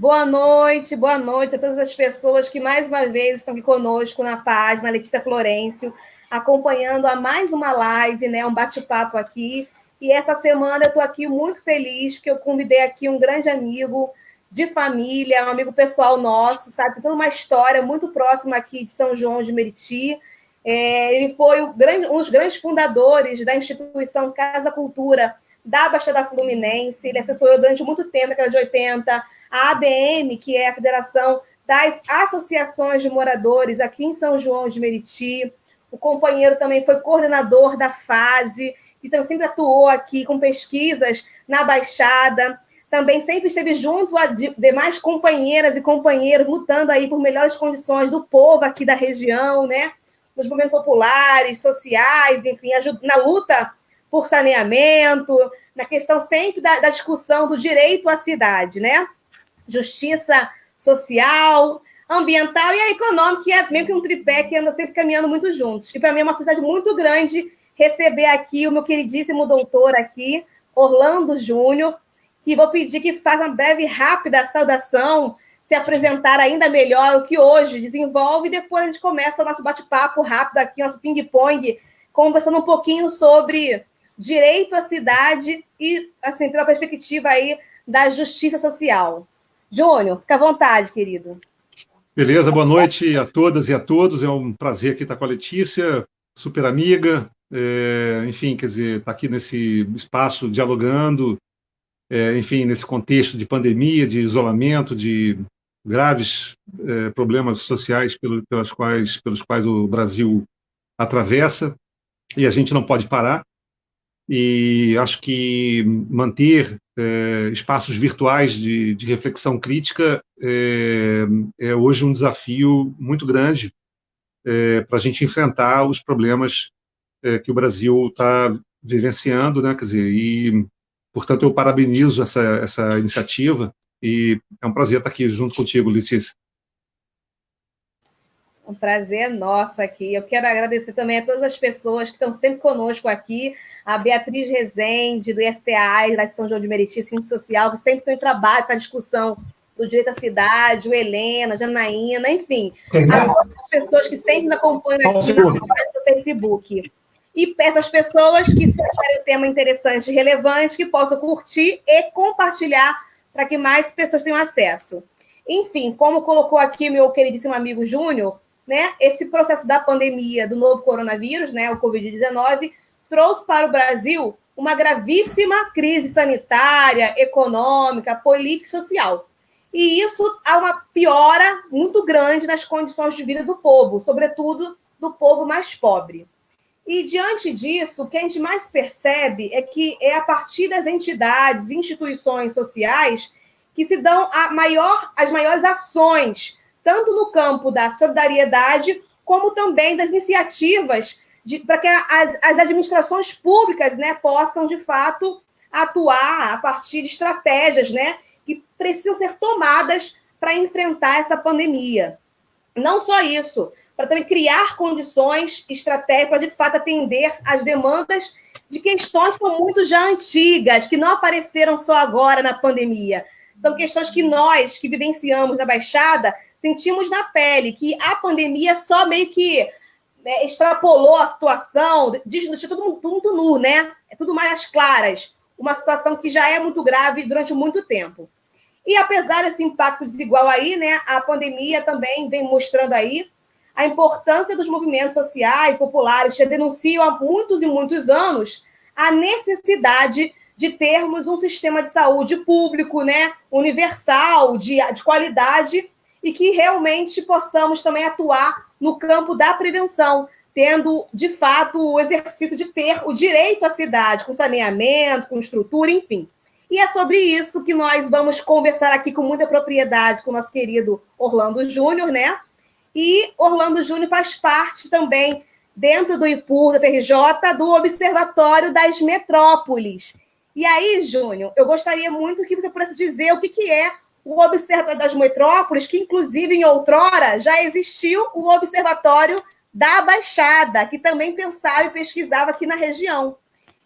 boa noite a todas as pessoas que mais uma vez estão aqui conosco na página Letícia Florencio, acompanhando a mais uma live, né, um bate-papo aqui. E essa semana eu estou aqui muito feliz, porque eu convidei aqui um grande amigo de família, um amigo pessoal nosso, sabe? Toda uma história muito próxima aqui de São João de Meriti. Ele foi um dos grandes fundadores da instituição Casa Cultura da Baixada Fluminense. Ele assessorou durante muito tempo, na década de 80, a ABM, que é a Federação das Associações de Moradores aqui em São João de Meriti. O companheiro também foi coordenador da FASE, então sempre atuou aqui com pesquisas na Baixada. Também sempre esteve junto a demais companheiras e companheiros, lutando aí por melhores condições do povo aqui da região, né? Nos movimentos populares, sociais, enfim, na luta por saneamento, na questão sempre da discussão do direito à cidade, né? Justiça social, ambiental e econômica, que é meio que um tripé que anda sempre caminhando muito juntos. E para mim é uma felicidade muito grande receber aqui o meu queridíssimo doutor aqui, Orlando Júnior, que vou pedir que faça uma breve, rápida saudação, se apresentar ainda melhor o que hoje desenvolve, e depois a gente começa o nosso bate-papo rápido aqui, nosso ping-pong, conversando um pouquinho sobre direito à cidade e, assim, pela perspectiva aí da justiça social. Júnior, fica à vontade, querido. Beleza, boa noite a todas e a todos. É um prazer aqui estar com a Letícia, super amiga. Enfim, quer dizer, estar aqui nesse espaço dialogando, enfim, nesse contexto de pandemia, de isolamento, de graves problemas sociais pelos quais o Brasil atravessa, e a gente não pode parar. E acho que manter espaços virtuais de reflexão crítica é hoje um desafio muito grande para a gente enfrentar os problemas que o Brasil está vivenciando, né? Quer dizer, e, portanto, eu parabenizo essa iniciativa e é um prazer estar aqui junto contigo, Letícia. Um prazer nosso aqui. Eu quero agradecer também a todas as pessoas que estão sempre conosco aqui, a Beatriz Rezende, do ISTA, lá de São João de Meriti, Ciência Social, que sempre tem trabalho para a discussão do direito à cidade, o Helena, a Janaína, enfim, a todas as pessoas que sempre nos acompanham aqui no Facebook. E peço às pessoas que, se acharem o tema interessante e relevante, que possam curtir e compartilhar para que mais pessoas tenham acesso. Enfim, como colocou aqui meu queridíssimo amigo Júnior, né, esse processo da pandemia do novo coronavírus, né, o Covid-19, trouxe para o Brasil uma gravíssima crise sanitária, econômica, política e social. E isso há uma piora muito grande nas condições de vida do povo, sobretudo do povo mais pobre. E, diante disso, o que a gente mais percebe é que é a partir das entidades, instituições sociais, que se dão as maiores ações, tanto no campo da solidariedade, como também das iniciativas para que as administrações públicas, né, possam, de fato, atuar a partir de estratégias, né, que precisam ser tomadas para enfrentar essa pandemia. Não só isso, para também criar condições estratégicas para, de fato, atender às demandas de questões que são muito já antigas, que não apareceram só agora na pandemia. São questões que nós, que vivenciamos na Baixada, sentimos na pele, que a pandemia só meio que extrapolou a situação, deixa tudo muito nu, né? É tudo mais claras. Uma situação que já é muito grave durante muito tempo. E apesar desse impacto desigual aí, né, a pandemia também vem mostrando aí a importância dos movimentos sociais, populares, que denunciam há muitos e muitos anos a necessidade de termos um sistema de saúde público, né, universal, de qualidade, e que realmente possamos também atuar no campo da prevenção, tendo, de fato, o exercício de ter o direito à cidade, com saneamento, com estrutura, enfim. E é sobre isso que nós vamos conversar aqui com muita propriedade com o nosso querido Orlando Júnior, né? E Orlando Júnior faz parte também, dentro do IPUR, da PRJ, do Observatório das Metrópoles. E aí, Júnior, eu gostaria muito que você pudesse dizer o que é o Observatório das Metrópoles, que, inclusive, em outrora, já existiu o Observatório da Baixada, que também pensava e pesquisava aqui na região.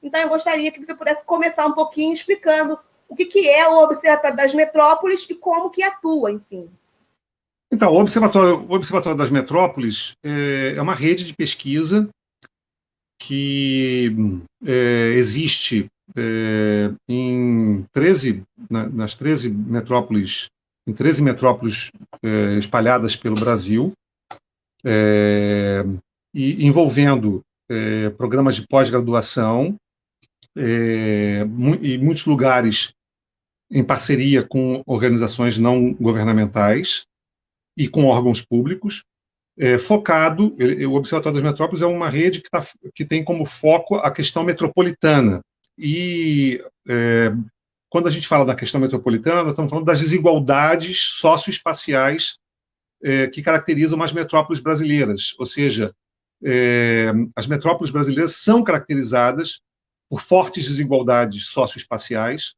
Então, eu gostaria que você pudesse começar um pouquinho explicando o que é o Observatório das Metrópoles e como que atua, enfim. Então, o Observatório das Metrópoles é uma rede de pesquisa que existe em 13, nas 13 metrópoles, em 13 metrópoles espalhadas pelo Brasil, e envolvendo programas de pós-graduação e muitos lugares em parceria com organizações não governamentais e com órgãos públicos, focado. O Observatório das Metrópoles é uma rede que tem como foco a questão metropolitana. E quando a gente fala da questão metropolitana, nós estamos falando das desigualdades socioespaciais que caracterizam as metrópoles brasileiras. Ou seja, as metrópoles brasileiras são caracterizadas por fortes desigualdades socioespaciais,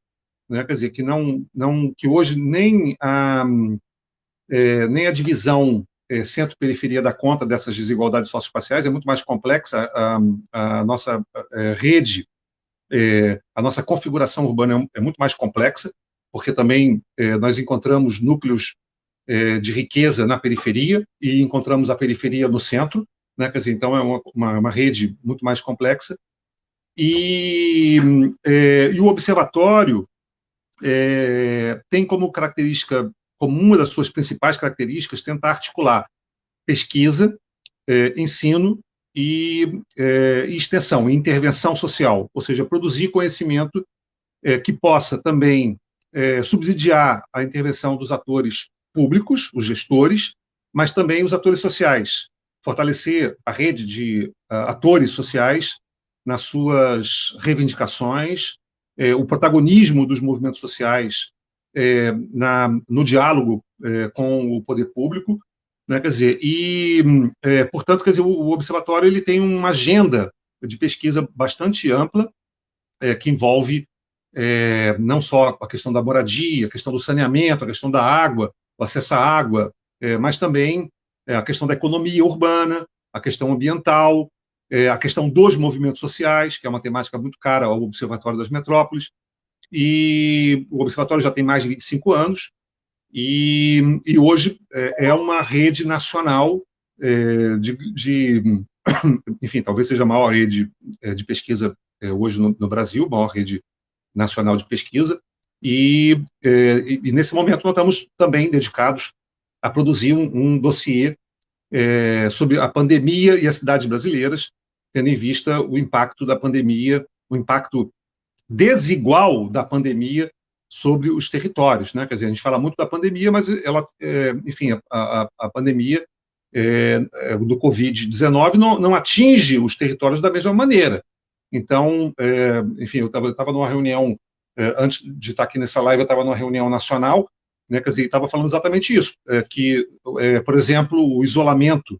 né? Quer dizer, que hoje nem a divisão centro-periferia dá conta dessas desigualdades socioespaciais, é muito mais complexa a nossa rede, a nossa configuração urbana é muito mais complexa, porque também nós encontramos núcleos de riqueza na periferia e encontramos a periferia no centro, né? Quer dizer, então é uma rede muito mais complexa. E o observatório tem como característica, como uma das suas principais características, tentar articular pesquisa, ensino e extensão, e intervenção social, ou seja, produzir conhecimento que possa também subsidiar a intervenção dos atores públicos, os gestores, mas também os atores sociais, fortalecer a rede de atores sociais nas suas reivindicações, o protagonismo dos movimentos sociais no diálogo com o poder público, né? Quer dizer, portanto, quer dizer, o observatório ele tem uma agenda de pesquisa bastante ampla que envolve não só a questão da moradia, a questão do saneamento, a questão da água, o acesso à água, mas também a questão da economia urbana, a questão ambiental, a questão dos movimentos sociais, que é uma temática muito cara ao Observatório das Metrópoles. E o Observatório já tem mais de 25 anos, e hoje é uma rede nacional enfim, talvez seja a maior rede de pesquisa hoje no Brasil, a maior rede nacional de pesquisa, e nesse momento nós estamos também dedicados a produzir um dossiê sobre a pandemia e as cidades brasileiras, tendo em vista o impacto da pandemia, o impacto desigual da pandemia sobre os territórios, né? Quer dizer, a gente fala muito da pandemia, mas ela, enfim, a pandemia do Covid-19 não atinge os territórios da mesma maneira. Então, enfim, eu estava numa reunião, antes de estar aqui nessa live, eu estava numa reunião nacional, né? Quer dizer, estava falando exatamente isso, que, por exemplo, o isolamento,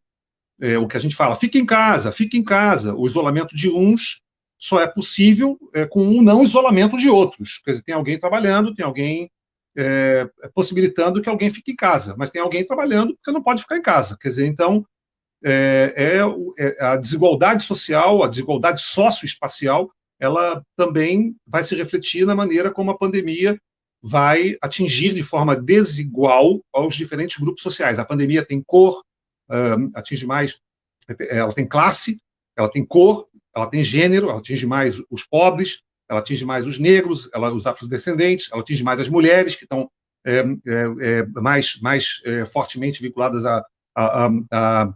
o que a gente fala, fique em casa, o isolamento de uns só é possível com um não isolamento de outros. Quer dizer, tem alguém trabalhando, tem alguém possibilitando que alguém fique em casa, mas tem alguém trabalhando porque não pode ficar em casa. Quer dizer, então, a desigualdade social, a desigualdade socioespacial, ela também vai se refletir na maneira como a pandemia vai atingir de forma desigual aos diferentes grupos sociais. A pandemia tem cor, atinge mais, ela tem classe, ela tem cor, ela tem gênero, ela atinge mais os pobres, ela atinge mais os negros, os afrodescendentes, ela atinge mais as mulheres, que estão mais fortemente vinculadas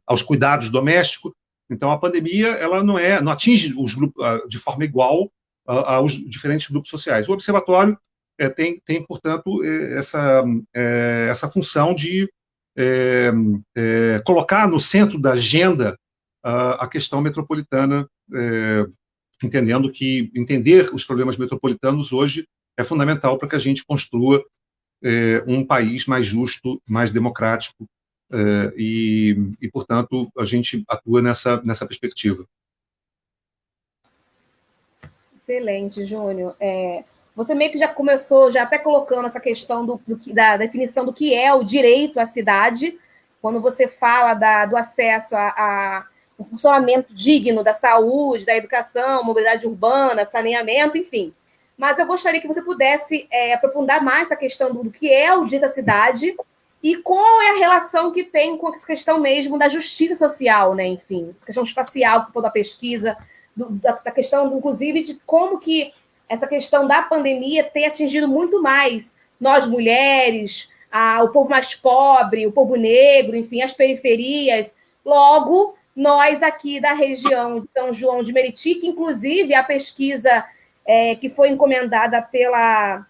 aos cuidados domésticos. Então, a pandemia ela não atinge os grupos de forma igual aos diferentes grupos sociais. O observatório tem, portanto, essa função de colocar no centro da agenda a questão metropolitana, entendendo que entender os problemas metropolitanos hoje é fundamental para que a gente construa um país mais justo, mais democrático, e, portanto, a gente atua nessa perspectiva. Excelente, Júnior. Você meio que já começou, já até colocando essa questão da definição do que é o direito à cidade, quando você fala do acesso ao funcionamento digno da saúde, da educação, mobilidade urbana, saneamento, enfim. mas eu gostaria que você pudesse aprofundar mais a questão do que é o Dia da Cidade e qual é a relação que tem com essa questão mesmo da justiça social, né? Enfim, questão espacial, que você falou da pesquisa, da questão, inclusive, de como que essa questão da pandemia tem atingido muito mais nós, mulheres, o povo mais pobre, o povo negro, enfim, as periferias. Logo, nós aqui da região de São João de Meriti, que inclusive a pesquisa que foi encomendada pela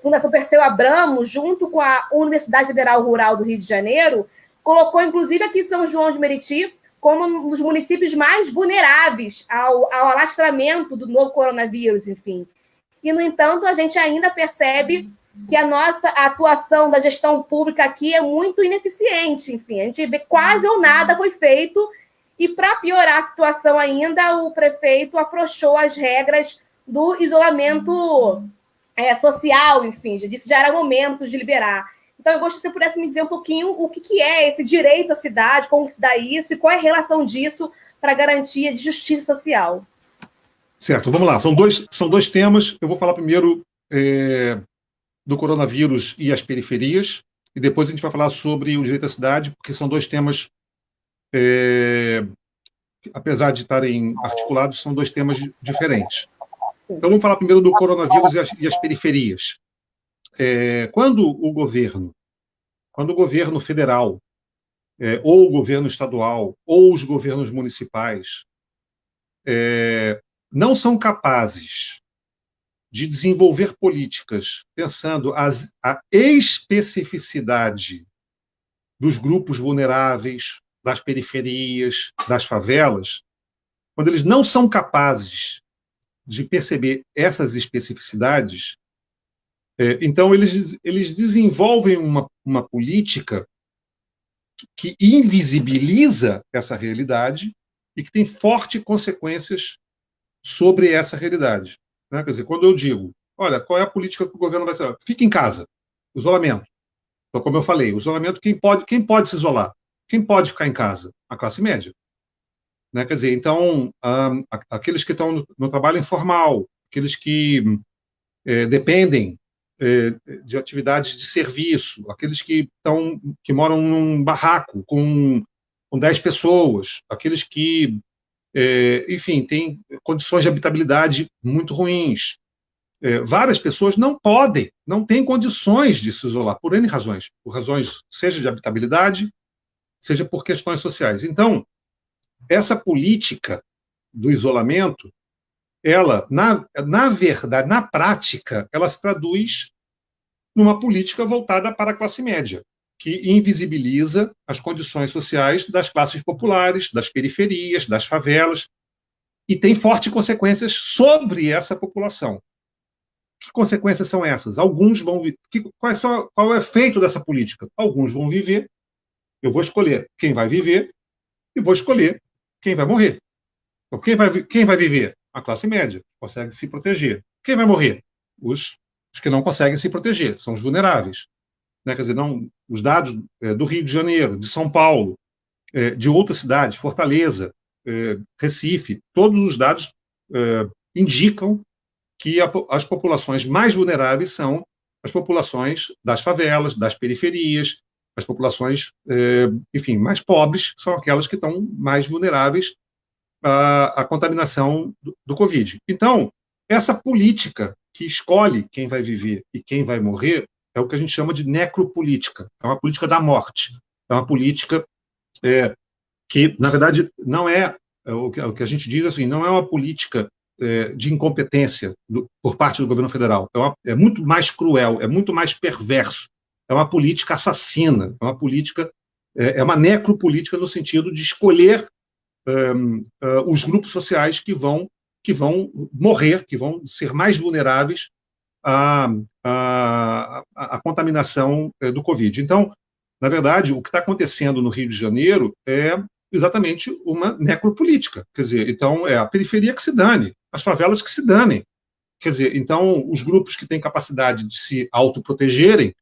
Fundação Perseu Abramo, junto com a Universidade Federal Rural do Rio de Janeiro, colocou, inclusive, aqui São João de Meriti como um dos municípios mais vulneráveis ao alastramento do novo coronavírus, enfim. E, no entanto, a gente ainda percebe que a nossa atuação da gestão pública aqui é muito ineficiente, enfim, a gente vê quase ou nada foi feito, e para piorar a situação ainda, o prefeito afrouxou as regras do isolamento social, enfim, já disse que já era momento de liberar. Então, eu gostaria que você pudesse me dizer um pouquinho o que é esse direito à cidade, como se dá isso, e qual é a relação disso para a garantia de justiça social. Certo, vamos lá. São dois temas. Eu vou falar primeiro do coronavírus e as periferias, e depois a gente vai falar sobre o direito à cidade, porque são dois temas, apesar de estarem articulados, são dois temas diferentes. Então, vamos falar primeiro do coronavírus e as periferias. Quando o governo federal, ou o governo estadual, ou os governos municipais, não são capazes de desenvolver políticas pensando a especificidade dos grupos vulneráveis, das periferias, das favelas, quando eles não são capazes de perceber essas especificidades, então eles desenvolvem uma política que invisibiliza essa realidade e que tem fortes consequências sobre essa realidade. Né? Quer dizer, quando eu digo, olha, qual é a política que o governo vai fazer? Fica em casa, isolamento. Então, como eu falei, o isolamento, quem pode se isolar? Quem pode ficar em casa? A classe média. Né? Quer dizer, então, aqueles que estão no trabalho informal, aqueles que dependem de atividades de serviço, aqueles que moram num barraco com 10 pessoas, aqueles que, enfim, têm condições de habitabilidade muito ruins. Várias pessoas não têm condições de se isolar, por N razões, por razões seja de habitabilidade, seja por questões sociais. Então, essa política do isolamento, ela, na verdade, na prática, ela se traduz numa política voltada para a classe média, que invisibiliza as condições sociais das classes populares, das periferias, das favelas, e tem fortes consequências sobre essa população. Que consequências são essas? Alguns vão... Qual é o efeito dessa política? Alguns vão viver, eu vou escolher quem vai viver, e vou escolher quem vai morrer. Então, quem vai viver? A classe média, consegue se proteger. Quem vai morrer? Os que não conseguem se proteger, são os vulneráveis. Né? Quer dizer, os dados do Rio de Janeiro, de São Paulo, de outras cidades, Fortaleza, Recife, todos os dados indicam que as populações mais vulneráveis são as populações das favelas, das periferias, as populações, enfim, mais pobres, são aquelas que estão mais vulneráveis à contaminação do Covid. Então, essa política que escolhe quem vai viver e quem vai morrer é o que a gente chama de necropolítica, é uma política da morte, é uma política que, na verdade, não é o que a gente diz assim, não é uma política de incompetência por parte do governo federal, é muito mais cruel, é muito mais perverso, é uma política assassina, é uma política, é uma necropolítica no sentido de escolher os grupos sociais que vão morrer, que vão ser mais vulneráveis à contaminação do Covid. Então, na verdade, o que está acontecendo no Rio de Janeiro é exatamente uma necropolítica. Quer dizer, então, é a periferia que se dane, as favelas que se danem. Quer dizer, então, os grupos que têm capacidade de se autoprotegerem,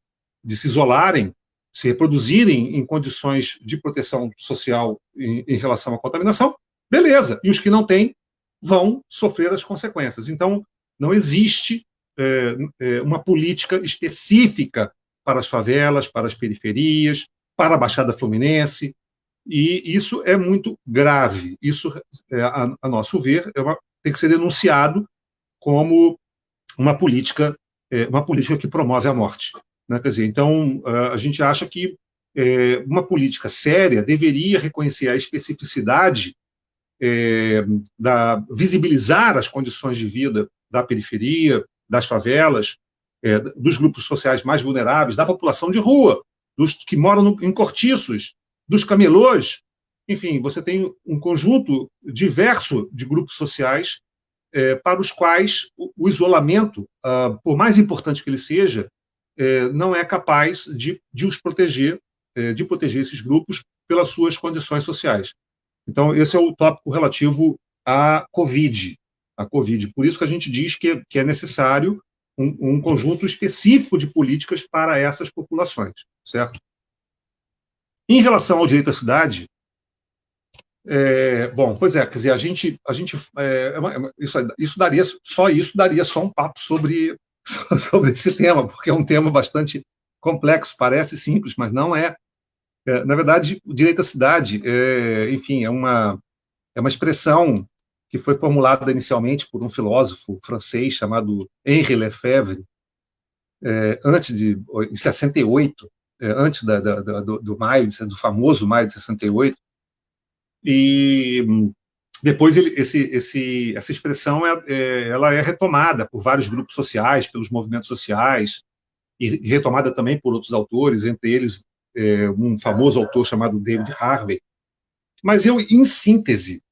de se isolarem, se reproduzirem em condições de proteção social em relação à contaminação, beleza. E os que não têm vão sofrer as consequências. Então, não existe uma política específica para as favelas, para as periferias, para a Baixada Fluminense, e isso é muito grave. Isso, a nosso ver, tem que ser denunciado como uma política que promove a morte, né? Quer dizer, então, a gente acha que uma política séria deveria reconhecer a especificidade, visibilizar as condições de vida da periferia, das favelas, dos grupos sociais mais vulneráveis, da população de rua, dos que moram em cortiços, dos camelôs. Enfim, você tem um conjunto diverso de grupos sociais para os quais o isolamento, por mais importante que ele seja, não é capaz de os proteger, de proteger esses grupos pelas suas condições sociais. Então, esse é o tópico relativo à Covid. Por isso que a gente diz que é necessário um conjunto específico de políticas para essas populações, certo? Em relação ao direito à cidade, bom, pois é, quer dizer, isso daria só um papo sobre esse tema, porque é um tema bastante complexo, parece simples, mas não é. Na verdade, o direito à cidade, enfim, é uma expressão que foi formulada inicialmente por um filósofo francês chamado Henri Lefebvre, em 68, antes do famoso Maio de 68, e depois essa expressão ela é retomada por vários grupos sociais, pelos movimentos sociais, e retomada também por outros autores, entre eles um famoso autor chamado David Harvey. Mas eu, em síntese,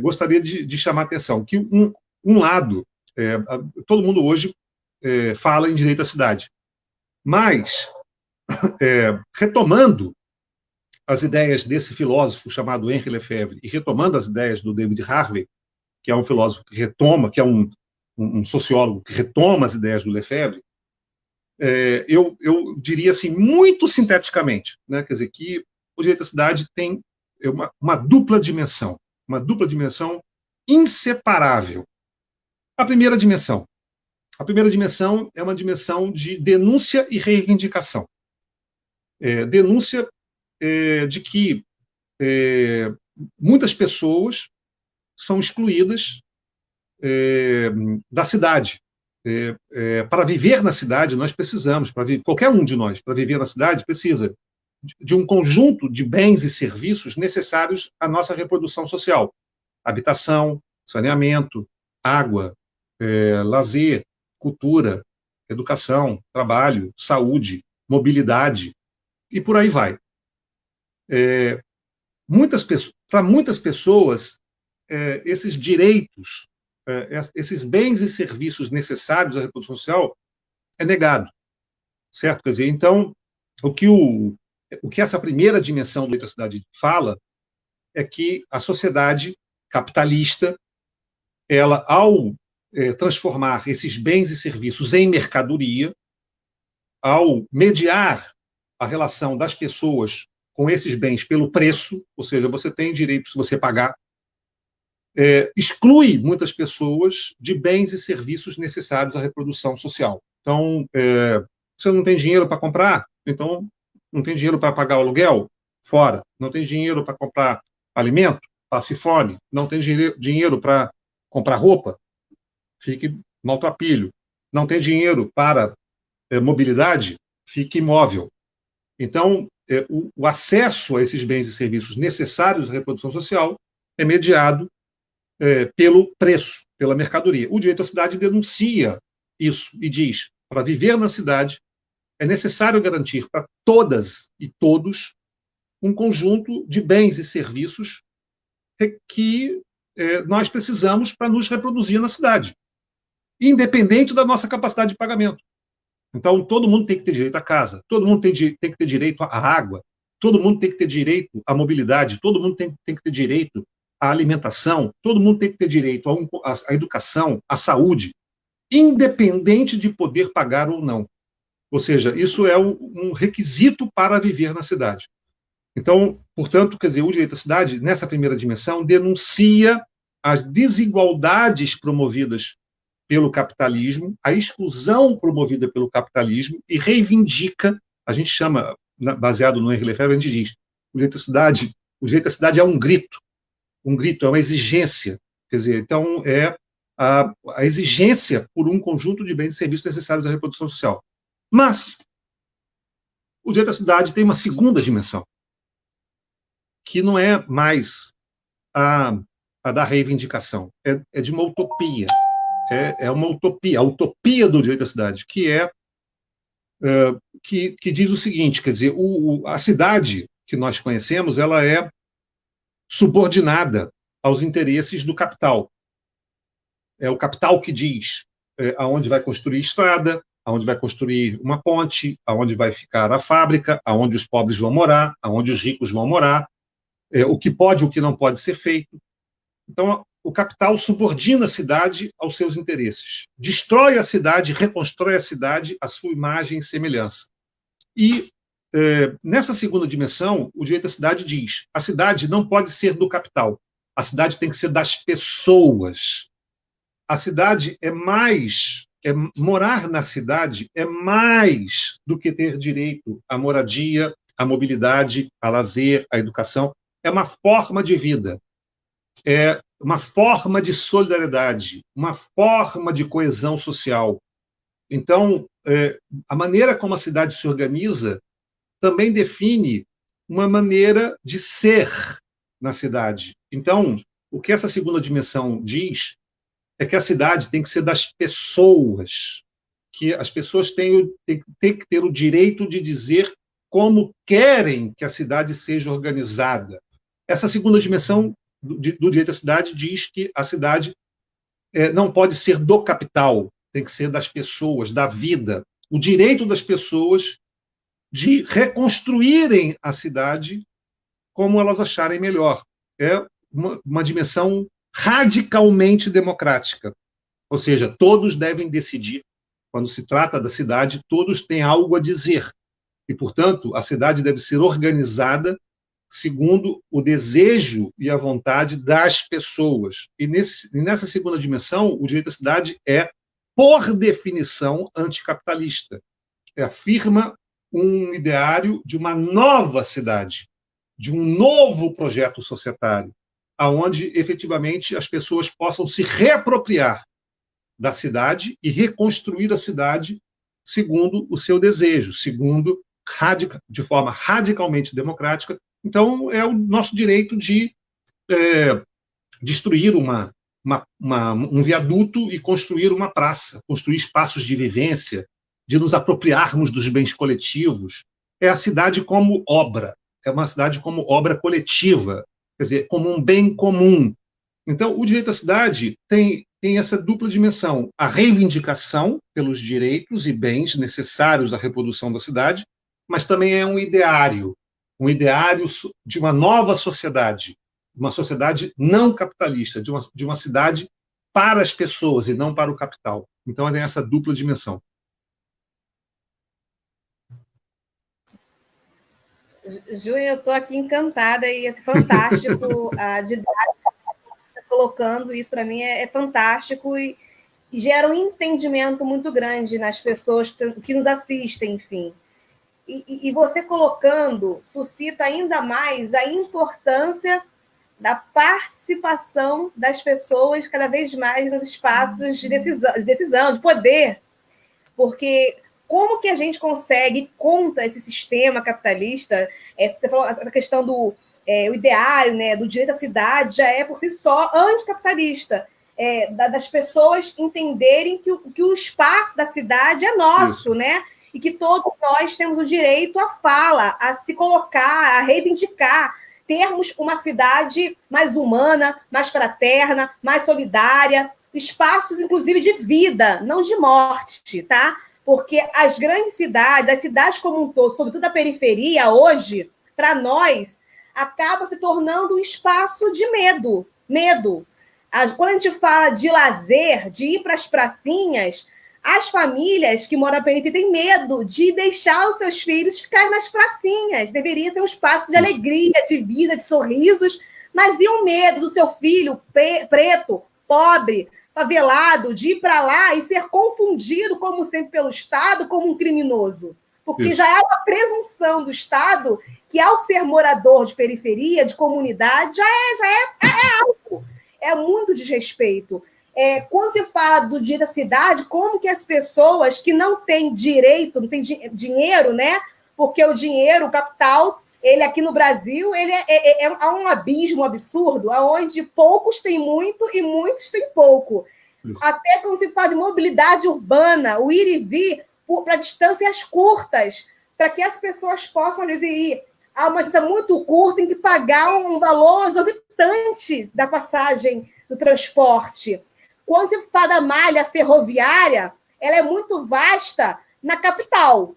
gostaria de chamar a atenção que um lado, todo mundo hoje fala em direito à cidade, mas, retomando as ideias desse filósofo chamado Henri Lefebvre e retomando as ideias do David Harvey, que é um filósofo que retoma, que é um sociólogo que retoma as ideias do Lefebvre, eu diria assim, muito sinteticamente, né, quer dizer, que o direito à cidade tem uma dupla dimensão inseparável. A primeira dimensão é uma dimensão de denúncia e reivindicação. Denúncia de que muitas pessoas são excluídas da cidade. Para viver na cidade, nós precisamos, qualquer um de nós, para viver na cidade, precisa de um conjunto de bens e serviços necessários à nossa reprodução social. Habitação, saneamento, água, lazer, cultura, educação, trabalho, saúde, mobilidade, e por aí vai. Para muitas pessoas, esses direitos, esses bens e serviços necessários à reprodução social é negado, certo? Quer dizer, então, o que essa primeira dimensão da cidade fala é que a sociedade capitalista, ela, ao transformar esses bens e serviços em mercadoria, ao mediar a relação das pessoas com esses bens pelo preço, ou seja, você tem direito se você pagar, exclui muitas pessoas de bens e serviços necessários à reprodução social. Então, você não tem dinheiro para comprar, então não tem dinheiro para pagar o aluguel? Fora. Não tem dinheiro para comprar alimento? Passe fome. Não tem dinheiro para comprar roupa? Fique maltrapilho. Não tem dinheiro para mobilidade? Fique imóvel. Então, o acesso a esses bens e serviços necessários à reprodução social é mediado pelo preço, pela mercadoria. O direito à cidade denuncia isso e diz: para viver na cidade é necessário garantir para todas e todos um conjunto de bens e serviços que nós precisamos para nos reproduzir na cidade, independente da nossa capacidade de pagamento. Então, todo mundo tem que ter direito à casa, todo mundo tem que ter direito à água, todo mundo tem que ter direito à mobilidade, todo mundo tem que ter direito à alimentação, todo mundo tem que ter direito à educação, à saúde, independente de poder pagar ou não. Ou seja, isso é um requisito para viver na cidade. Então, portanto, quer dizer, o direito à cidade, nessa primeira dimensão, denuncia as desigualdades promovidas pelo capitalismo, a exclusão promovida pelo capitalismo, e reivindica, a gente chama, baseado no Henri Lefebvre, a gente diz, o direito à cidade é um grito, é uma exigência, quer dizer, então é a exigência por um conjunto de bens e serviços necessários à reprodução social. Mas o direito à cidade tem uma segunda dimensão, que não é mais a da reivindicação, é de uma utopia, é uma utopia, a utopia do direito à cidade, que diz o seguinte, quer dizer, a cidade que nós conhecemos, ela é subordinada aos interesses do capital. É o capital que diz aonde vai construir estrada, aonde vai construir uma ponte, aonde vai ficar a fábrica, aonde os pobres vão morar, aonde os ricos vão morar, o que pode e o que não pode ser feito. Então, o capital subordina a cidade aos seus interesses, destrói a cidade, reconstrói a cidade à sua imagem e semelhança. E, nessa segunda dimensão, o direito à cidade diz: a cidade não pode ser do capital, a cidade tem que ser das pessoas. A cidade morar na cidade é mais do que ter direito à moradia, à mobilidade, a lazer, à educação. É uma forma de vida, é uma forma de solidariedade, uma forma de coesão social. Então, a maneira como a cidade se organiza também define uma maneira de ser na cidade. Então, o que essa segunda dimensão diz é que a cidade tem que ser das pessoas, que as pessoas têm que ter o direito de dizer como querem que a cidade seja organizada. Essa segunda dimensão do direito à cidade diz que a cidade não pode ser do capital, tem que ser das pessoas, da vida. O direito das pessoas de reconstruírem a cidade como elas acharem melhor. É uma dimensão radicalmente democrática. Ou seja, todos devem decidir. Quando se trata da cidade, todos têm algo a dizer. E, portanto, a cidade deve ser organizada segundo o desejo e a vontade das pessoas. E nessa segunda dimensão, o direito à cidade é, por definição, anticapitalista. Afirma um ideário de uma nova cidade, de um novo projeto societário, aonde efetivamente as pessoas possam se reapropriar da cidade e reconstruir a cidade segundo o seu desejo, de forma radicalmente democrática. Então, é o nosso direito de destruir um viaduto e construir uma praça, construir espaços de vivência, de nos apropriarmos dos bens coletivos. É a cidade como obra, é uma cidade como obra coletiva, quer dizer, como um bem comum. Então, o direito à cidade tem essa dupla dimensão: a reivindicação pelos direitos e bens necessários à reprodução da cidade, mas também é um ideário de uma nova sociedade, uma sociedade não capitalista, de uma cidade para as pessoas e não para o capital. Então, tem essa dupla dimensão. Júlia, eu estou aqui encantada e é fantástico a didática que você está colocando. Isso, para mim, é fantástico e gera um entendimento muito grande nas pessoas que nos assistem, enfim. E você colocando suscita ainda mais a importância da participação das pessoas cada vez mais nos espaços de decisão, de poder. Porque como que a gente consegue contra esse sistema capitalista? Você falou a questão do o ideário, né, do direito à cidade, já é por si só anticapitalista. Das pessoas entenderem que o espaço da cidade é nosso, né? E que todos nós temos o direito à fala, a se colocar, a reivindicar, termos uma cidade mais humana, mais fraterna, mais solidária, espaços, inclusive, de vida, não de morte, tá? Porque as grandes cidades, as cidades como um todo, sobretudo a periferia, hoje, para nós, acaba se tornando um espaço de medo. Quando a gente fala de lazer, de ir para as pracinhas, as famílias que moram na periferia têm medo de deixar os seus filhos ficarem nas pracinhas. Deveria ser um espaço de alegria, de vida, de sorrisos, mas e o medo do seu filho preto, pobre, favelado, de ir para lá e ser confundido, como sempre, pelo Estado, como um criminoso. Porque já é uma presunção do Estado que, ao ser morador de periferia, de comunidade, já é algo. É muito desrespeito. Quando se fala do dia da cidade, como que as pessoas que não têm direito, não têm dinheiro, né? Porque o dinheiro, o capital, ele aqui no Brasil, há um abismo absurdo, onde poucos têm muito e muitos têm pouco. Isso. Até quando se fala de mobilidade urbana, o ir e vir para distâncias curtas, para que as pessoas possam, às vezes, ir a uma distância muito curta, tem que pagar um valor exorbitante da passagem do transporte. Quando se fala da malha ferroviária, ela é muito vasta na capital.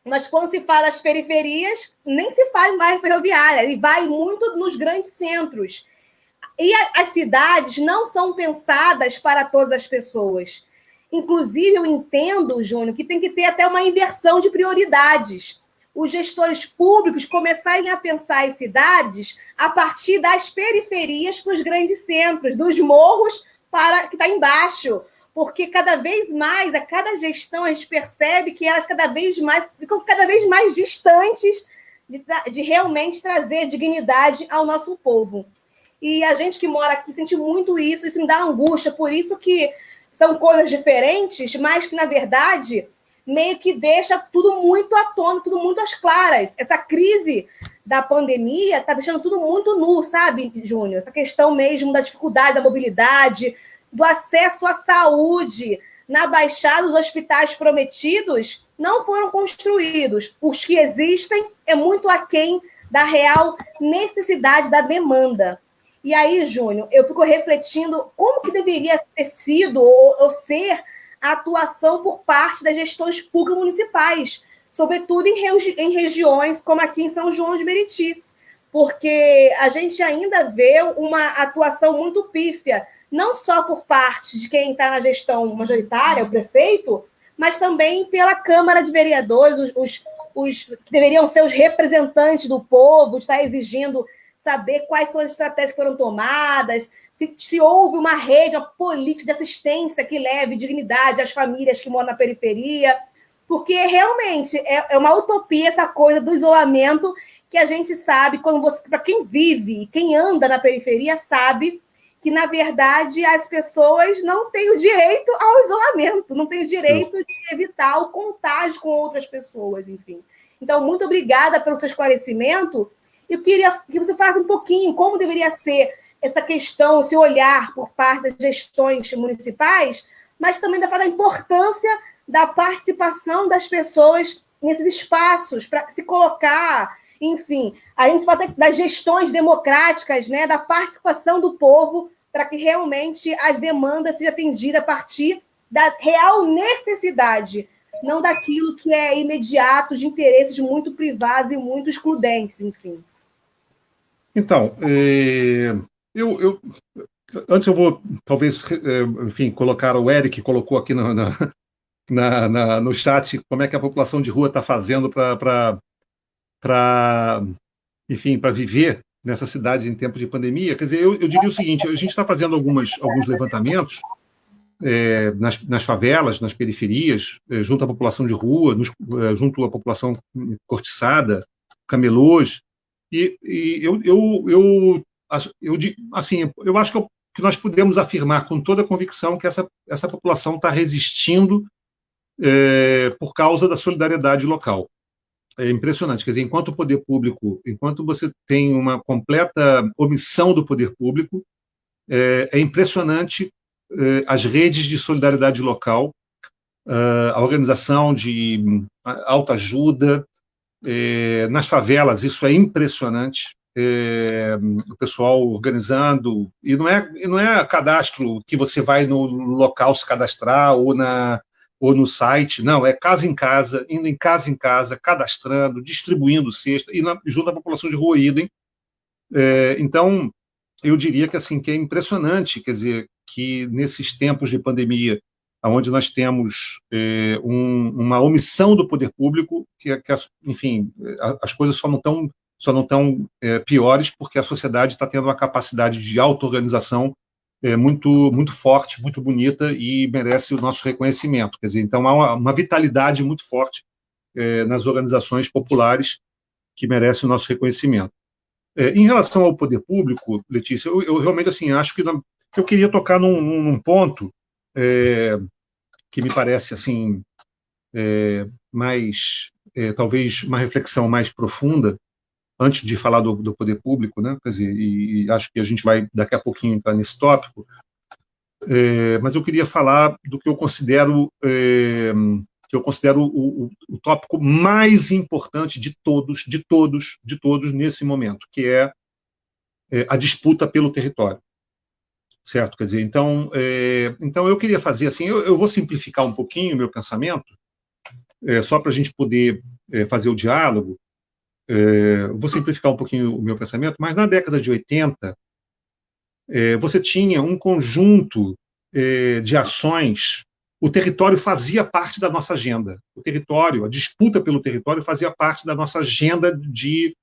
Mas quando se fala das periferias, nem se fala em malha ferroviária, ele vai muito nos grandes centros. E as cidades não são pensadas para todas as pessoas. Inclusive, eu entendo, Júnior, que tem que ter até uma inversão de prioridades. Os gestores públicos começarem a pensar as cidades a partir das periferias para os grandes centros, dos morros para que está embaixo. Porque cada vez mais, a cada gestão, a gente percebe que elas ficam cada vez mais distantes de realmente trazer dignidade ao nosso povo. E a gente que mora aqui sente muito isso me dá angústia, por isso que são coisas diferentes, mas que, na verdade, meio que deixa tudo muito à tona, tudo muito às claras. Essa crise da pandemia está deixando tudo muito nu, sabe, Júnior? Essa questão mesmo da dificuldade da mobilidade, do acesso à saúde. Na Baixada, os hospitais prometidos não foram construídos. Os que existem é muito aquém da real necessidade da demanda. E aí, Júnior, eu fico refletindo como que deveria ter sido ou ser a atuação por parte das gestões públicas municipais, sobretudo em regiões como aqui em São João de Meriti, porque a gente ainda vê uma atuação muito pífia, não só por parte de quem está na gestão majoritária, o prefeito, mas também pela Câmara de Vereadores, os que deveriam ser os representantes do povo, de estar exigindo saber quais são as estratégias que foram tomadas, se houve uma rede, uma política de assistência que leve dignidade às famílias que moram na periferia, porque realmente é uma utopia essa coisa do isolamento que a gente sabe, para quem vive, quem anda na periferia, sabe que, na verdade, as pessoas não têm o direito ao isolamento, não têm o direito de evitar o contágio com outras pessoas, enfim. Então, muito obrigada pelo seu esclarecimento. Eu queria que você falasse um pouquinho como deveria ser essa questão, esse olhar por parte das gestões municipais, mas também da importância da participação das pessoas nesses espaços, para se colocar, enfim, a gente fala das gestões democráticas, né, da participação do povo, para que realmente as demandas sejam atendidas a partir da real necessidade, não daquilo que é imediato, de interesses muito privados e muito excludentes, enfim. Então, antes eu vou, talvez, enfim, colocar o Eric, colocou aqui no chat como é que a população de rua está fazendo enfim, para viver nessa cidade em tempo de pandemia. Quer dizer, eu diria o seguinte, a gente está fazendo alguns levantamentos nas favelas, nas periferias, junto à população de rua, junto à população cortiçada, camelôs, e eu acho que nós podemos afirmar com toda a convicção que essa população está resistindo por causa da solidariedade local. É impressionante, quer dizer, enquanto você tem uma completa omissão do poder público, é impressionante as redes de solidariedade local, a organização de autoajuda, nas favelas, isso é impressionante, o pessoal organizando, e não é cadastro que você vai no local se cadastrar ou no site, não, é casa em casa, indo em casa, cadastrando, distribuindo cesta, e junto à população de rua idem. Então, eu diria que, assim, que é impressionante, quer dizer, que nesses tempos de pandemia, onde nós temos uma omissão do poder público, enfim, as coisas só não estão piores porque a sociedade está tendo uma capacidade de auto-organização muito, muito forte, muito bonita e merece o nosso reconhecimento. Quer dizer, então há uma vitalidade muito forte nas organizações populares que merece o nosso reconhecimento. Em relação ao poder público, Letícia, eu realmente assim acho que eu queria tocar num ponto que me parece assim mais talvez uma reflexão mais profunda antes de falar do poder público, né? Quer dizer, e acho que a gente vai daqui a pouquinho entrar nesse tópico. Mas eu queria falar do que eu considero o tópico mais importante de todos nesse momento, que é a disputa pelo território, certo? Quer dizer, então eu queria fazer assim, eu vou simplificar um pouquinho o meu pensamento, só para a gente poder fazer o diálogo. Vou simplificar um pouquinho o meu pensamento, mas na década de 80, você tinha um conjunto de ações. O território fazia parte da nossa agenda. O território, a disputa pelo território fazia parte da nossa agenda de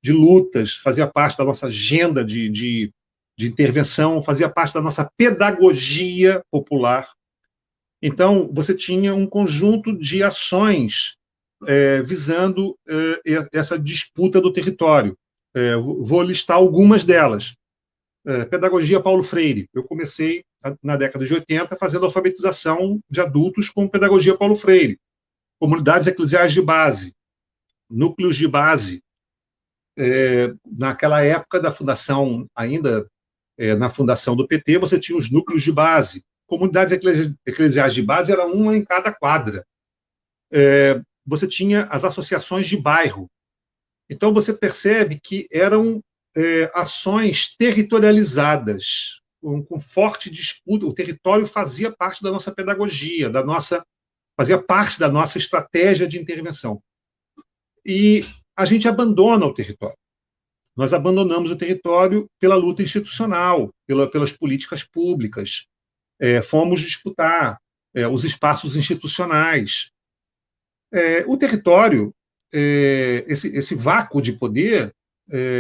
lutas, fazia parte da nossa agenda de intervenção, fazia parte da nossa pedagogia popular. Então, você tinha um conjunto de ações visando essa disputa do território. Vou listar algumas delas. Pedagogia Paulo Freire. Eu comecei na década de 80 fazendo alfabetização de adultos com pedagogia Paulo Freire. Comunidades eclesiais de base, núcleos de base. Naquela época da fundação, ainda na fundação do PT, você tinha os núcleos de base. Comunidades eclesiais de base era uma em cada quadra. Você tinha as associações de bairro. Então, você percebe que eram ações territorializadas, com forte disputa. O território fazia parte da nossa pedagogia, fazia parte da nossa estratégia de intervenção. E a gente abandona o território. Nós abandonamos o território pela luta institucional, pelas políticas públicas. Fomos disputar os espaços institucionais. O território, esse vácuo de poder,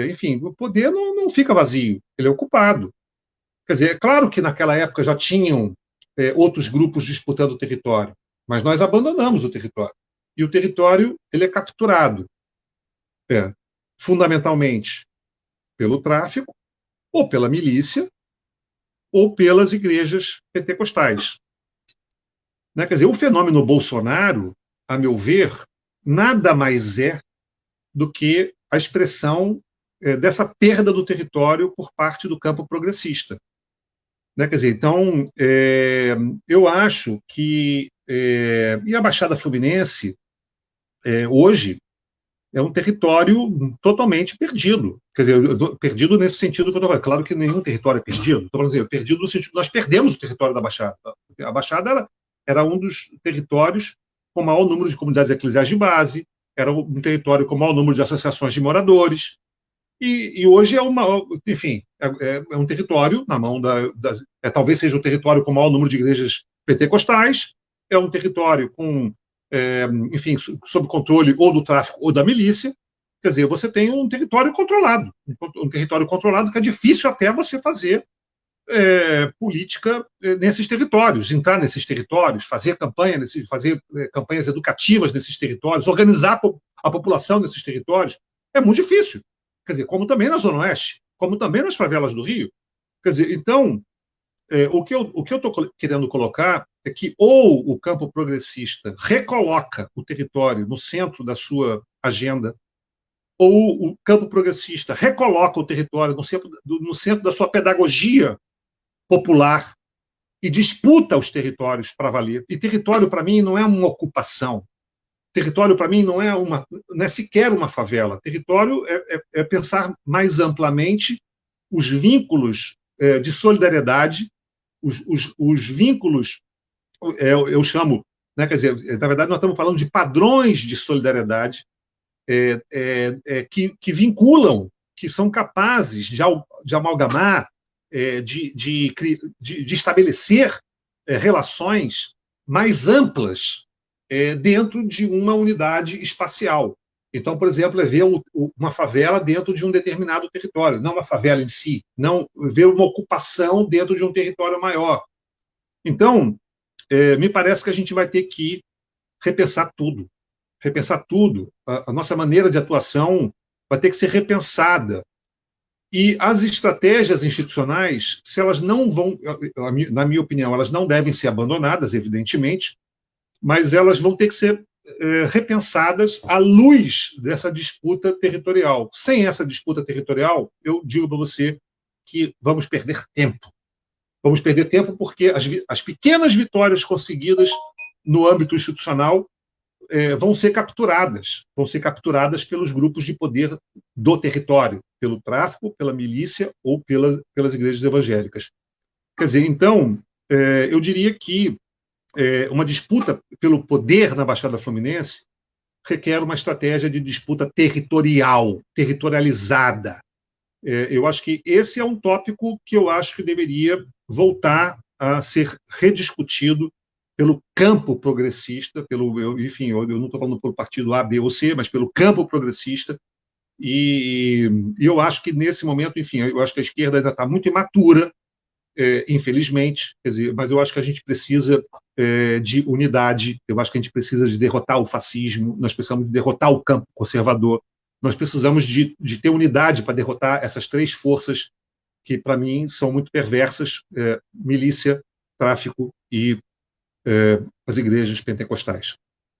enfim, o poder não fica vazio, ele é ocupado. Quer dizer, é claro que naquela época já tinham outros grupos disputando o território, mas nós abandonamos o território. E o território ele é capturado, fundamentalmente, pelo tráfico, ou pela milícia, ou pelas igrejas pentecostais. Né? Quer dizer, o fenômeno Bolsonaro, a meu ver, nada mais é do que a expressão dessa perda do território por parte do campo progressista. Né? Quer dizer, então, eu acho que e a Baixada Fluminense, hoje, é um território totalmente perdido. Quer dizer, perdido nesse sentido que eu estou falando. Claro que nenhum território é perdido. Estou falando assim, perdido no sentido que nós perdemos o território da Baixada. A Baixada era um dos territórios com maior número de comunidades eclesiais de base, era um território com maior número de associações de moradores, e hoje enfim, é um território na mão talvez seja o território com maior número de igrejas pentecostais, é um território com, enfim, sob controle ou do tráfico ou da milícia. Quer dizer, você tem um território controlado que é difícil até você fazer política nesses territórios, entrar nesses territórios, fazer campanhas educativas nesses territórios, organizar a população nesses territórios, é muito difícil. Quer dizer, como também na Zona Oeste, como também nas favelas do Rio. Quer dizer, então, o que eu estou querendo colocar é que ou o campo progressista recoloca o território no centro da sua agenda, ou o campo progressista recoloca o território no centro da sua pedagogia popular e disputa os territórios para valer. E território, para mim, não é uma ocupação. Território, para mim, não é sequer uma favela. Território é pensar mais amplamente os vínculos de solidariedade, os vínculos, eu chamo, né, quer dizer, na verdade, nós estamos falando de padrões de solidariedade que vinculam, que são capazes de amalgamar, de estabelecer relações mais amplas dentro de uma unidade espacial. Então, por exemplo, é ver uma favela dentro de um determinado território, não uma favela em si, não ver uma ocupação dentro de um território maior. Então, me parece que a gente vai ter que repensar tudo. Repensar tudo. A nossa maneira de atuação vai ter que ser repensada. E as estratégias institucionais, se elas não vão, na minha opinião, elas não devem ser abandonadas, evidentemente, mas elas vão ter que ser repensadas à luz dessa disputa territorial. Sem essa disputa territorial, eu digo para você que vamos perder tempo. Vamos perder tempo porque as pequenas vitórias conseguidas no âmbito institucional vão ser capturadas pelos grupos de poder do território, pelo tráfico, pela milícia ou pelas igrejas evangélicas. Quer dizer, então, eu diria que uma disputa pelo poder na Baixada Fluminense requer uma estratégia de disputa territorializada. Eu acho que esse é um tópico que eu acho que deveria voltar a ser rediscutido pelo campo progressista, enfim, eu não estou falando pelo partido A, B ou C, mas pelo campo progressista, e eu acho que nesse momento, enfim, eu acho que a esquerda ainda está muito imatura, infelizmente, quer dizer, mas eu acho que a gente precisa de unidade, eu acho que a gente precisa de derrotar o fascismo, nós precisamos de derrotar o campo conservador, nós precisamos de ter unidade para derrotar essas três forças que, para mim, são muito perversas, milícia, tráfico e as igrejas pentecostais.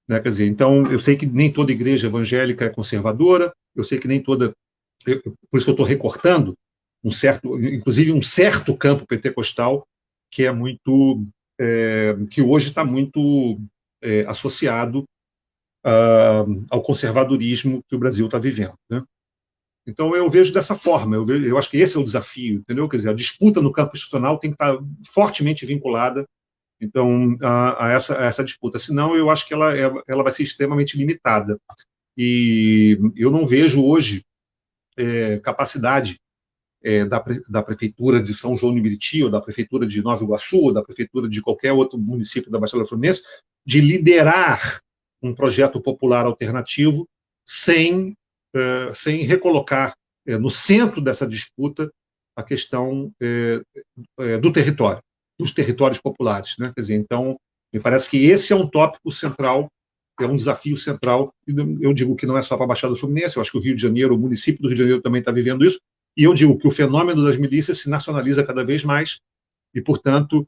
Né? Quer dizer, então, eu sei que nem toda igreja evangélica é conservadora, eu sei que nem toda... Por isso que eu estou recortando inclusive um certo campo pentecostal que é muito... que hoje está muito associado ao conservadorismo que o Brasil está vivendo. Né? Então, eu vejo dessa forma, eu acho que esse é o desafio, entendeu? Quer dizer, a disputa no campo institucional tem que estar fortemente vinculada então, a essa disputa. Senão, eu acho que ela vai ser extremamente limitada. E eu não vejo hoje capacidade da Prefeitura de São João de Meriti, ou da Prefeitura de Nova Iguaçu, ou da Prefeitura de qualquer outro município da Baixada Fluminense, de liderar um projeto popular alternativo sem recolocar no centro dessa disputa a questão do território, dos territórios populares. Né? Quer dizer, então, me parece que esse é um tópico central, é um desafio central, e eu digo que não é só para a Baixada Fluminense, eu acho que o Rio de Janeiro, o município do Rio de Janeiro também está vivendo isso, e eu digo que o fenômeno das milícias se nacionaliza cada vez mais, e, portanto,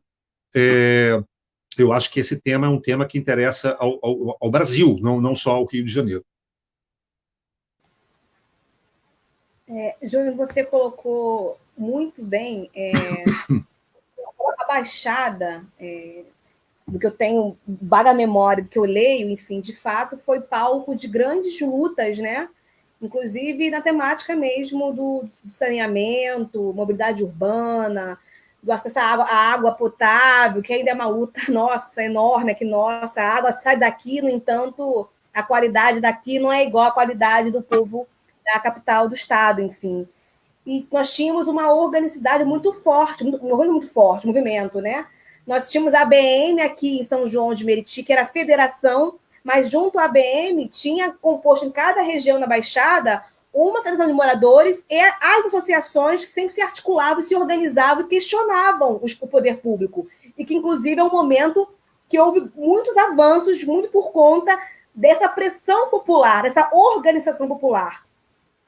eu acho que esse tema é um tema que interessa ao Brasil, não só ao Rio de Janeiro. Júnior, você colocou muito bem a Baixada, do que eu tenho vaga memória, do que eu leio, enfim, de fato, foi palco de grandes lutas, né? Inclusive na temática mesmo do saneamento, mobilidade urbana, do acesso à água potável, que ainda é uma luta, nossa, enorme, que nossa, a água sai daqui, no entanto, a qualidade daqui não é igual à qualidade do povo da capital do estado, enfim. E nós tínhamos uma organicidade muito forte, muito forte, movimento, né? Nós tínhamos a ABM aqui em São João de Meriti, que era a federação, mas junto à ABM tinha composto em cada região na Baixada uma federação de moradores e as associações que sempre se articulavam, se organizavam e questionavam o poder público. E que, inclusive, é um momento que houve muitos avanços, muito por conta dessa pressão popular, dessa organização popular.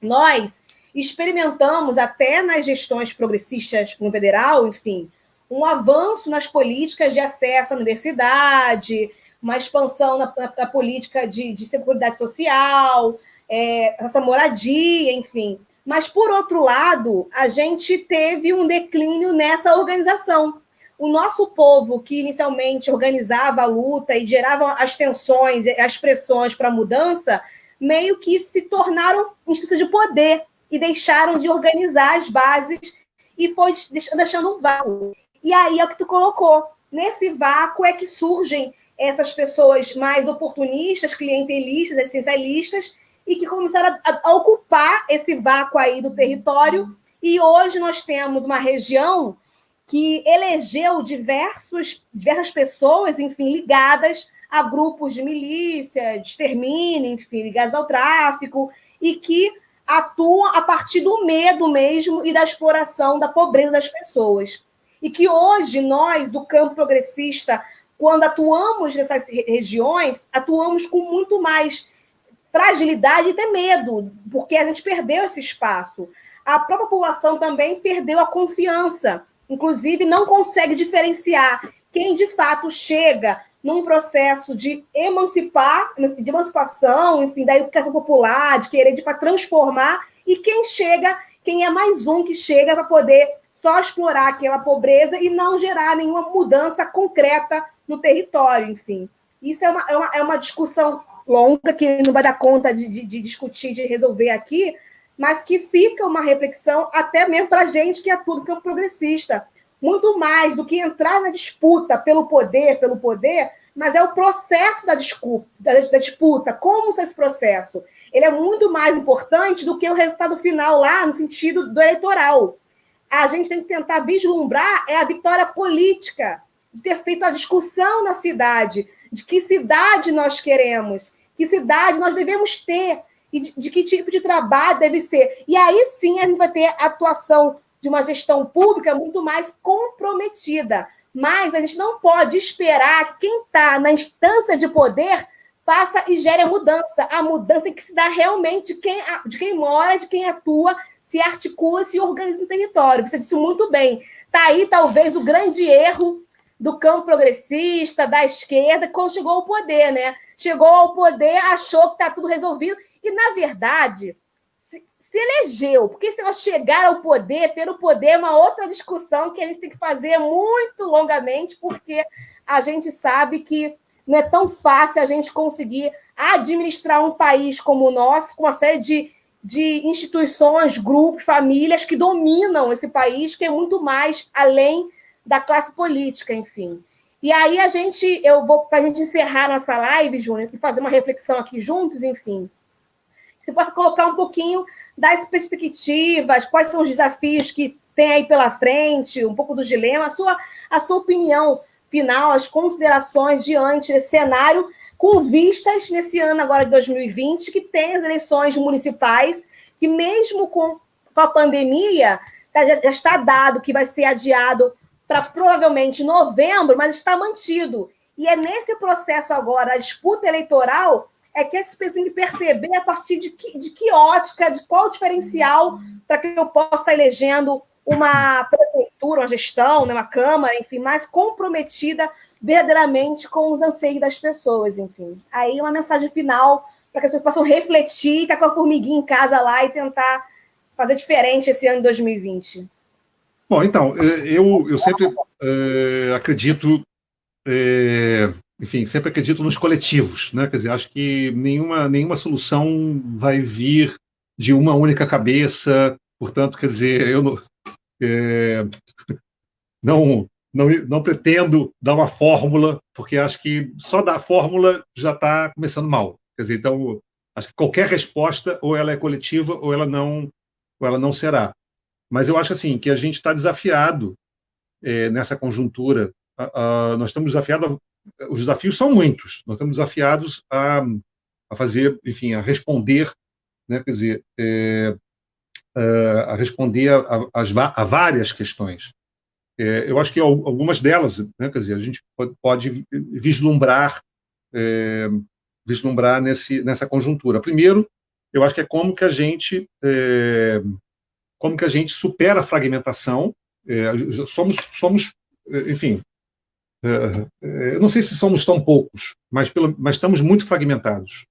Nós experimentamos, até nas gestões progressistas no federal, enfim, um avanço nas políticas de acesso à universidade, uma expansão na política de seguridade social, essa moradia, enfim. Mas, por outro lado, a gente teve um declínio nessa organização. O nosso povo, que inicialmente organizava a luta e gerava as tensões, as pressões para a mudança, meio que se tornaram instâncias de poder e deixaram de organizar as bases e foi deixando um vácuo. E aí é o que tu colocou. Nesse vácuo é que surgem essas pessoas mais oportunistas, clientelistas, essencialistas, e que começaram a ocupar esse vácuo aí do território. E hoje nós temos uma região que elegeu diversas pessoas, enfim, ligadas a grupos de milícia, de extermínio, enfim, ligados ao tráfico, e que atuam a partir do medo mesmo e da exploração da pobreza das pessoas. E que hoje nós, do campo progressista, quando atuamos nessas regiões, atuamos com muito mais fragilidade e até medo, porque a gente perdeu esse espaço. A própria população também perdeu a confiança, inclusive não consegue diferenciar quem de fato chega num processo de emancipação, enfim, da educação popular, de querer para transformar, e quem é mais um que chega para poder só explorar aquela pobreza e não gerar nenhuma mudança concreta no território, enfim. Isso é uma discussão longa, que não vai dar conta de discutir, de resolver aqui, mas que fica uma reflexão até mesmo para a gente que atua no campo progressista. Muito mais do que entrar na disputa pelo poder, mas é o processo da disputa. Como é esse processo? Ele é muito mais importante do que o resultado final lá, no sentido do eleitoral. A gente tem que tentar vislumbrar a vitória política, de ter feito a discussão na cidade, de que cidade nós queremos, que cidade nós devemos ter, e de que tipo de trabalho deve ser. E aí sim a gente vai ter a atuação de uma gestão pública muito mais comprometida. Mas a gente não pode esperar que quem está na instância de poder faça e gere a mudança. A mudança tem que se dar realmente de quem mora, de quem atua, se articula, se organiza no território. Você disse muito bem. Está aí, talvez, o grande erro do campo progressista, da esquerda, quando chegou ao poder, né? Chegou ao poder, achou que está tudo resolvido, e, na verdade, se elegeu. Porque se nós chegar ao poder, ter o poder é uma outra discussão que a gente tem que fazer muito longamente, porque a gente sabe que não é tão fácil a gente conseguir administrar um país como o nosso, com uma série de instituições, grupos, famílias que dominam esse país, que é muito mais além da classe política, enfim. E aí eu vou, para a gente encerrar nossa live, Júnior, e fazer uma reflexão aqui juntos, enfim. Você possa colocar um pouquinho das perspectivas, quais são os desafios que tem aí pela frente, um pouco do dilema, a sua opinião final, as considerações diante desse cenário, com vistas nesse ano agora de 2020, que tem as eleições municipais, que mesmo com a pandemia, já está dado que vai ser adiado para provavelmente novembro, mas está mantido. E é nesse processo agora, a disputa eleitoral, é que esse pessoal tem que perceber a partir de que ótica, de qual diferencial, para que eu possa estar elegendo uma prefeitura, uma gestão, né, uma Câmara, enfim, mais comprometida verdadeiramente com os anseios das pessoas, enfim. Aí uma mensagem final para que as pessoas possam refletir, ficar com a formiguinha em casa lá e tentar fazer diferente esse ano de 2020. Bom, então, eu sempre acredito, enfim, sempre acredito nos coletivos, né? Quer dizer, acho que nenhuma solução vai vir de uma única cabeça, portanto, quer dizer, eu não pretendo dar uma fórmula, porque acho que só dar fórmula já está começando mal. Quer dizer, então, acho que qualquer resposta, ou ela é coletiva, ou ela não será. Mas eu acho assim que a gente está desafiado nessa conjuntura. Nós estamos desafiados. Os desafios são muitos. Nós estamos desafiados a fazer, enfim, a responder, né? Quer dizer, a responder a várias questões. Eu acho que algumas delas, né? Quer dizer, a gente pode vislumbrar nessa conjuntura. Primeiro, eu acho que é como que a gente supera a fragmentação. Somos, enfim, eu não sei se somos tão poucos, mas estamos muito fragmentados.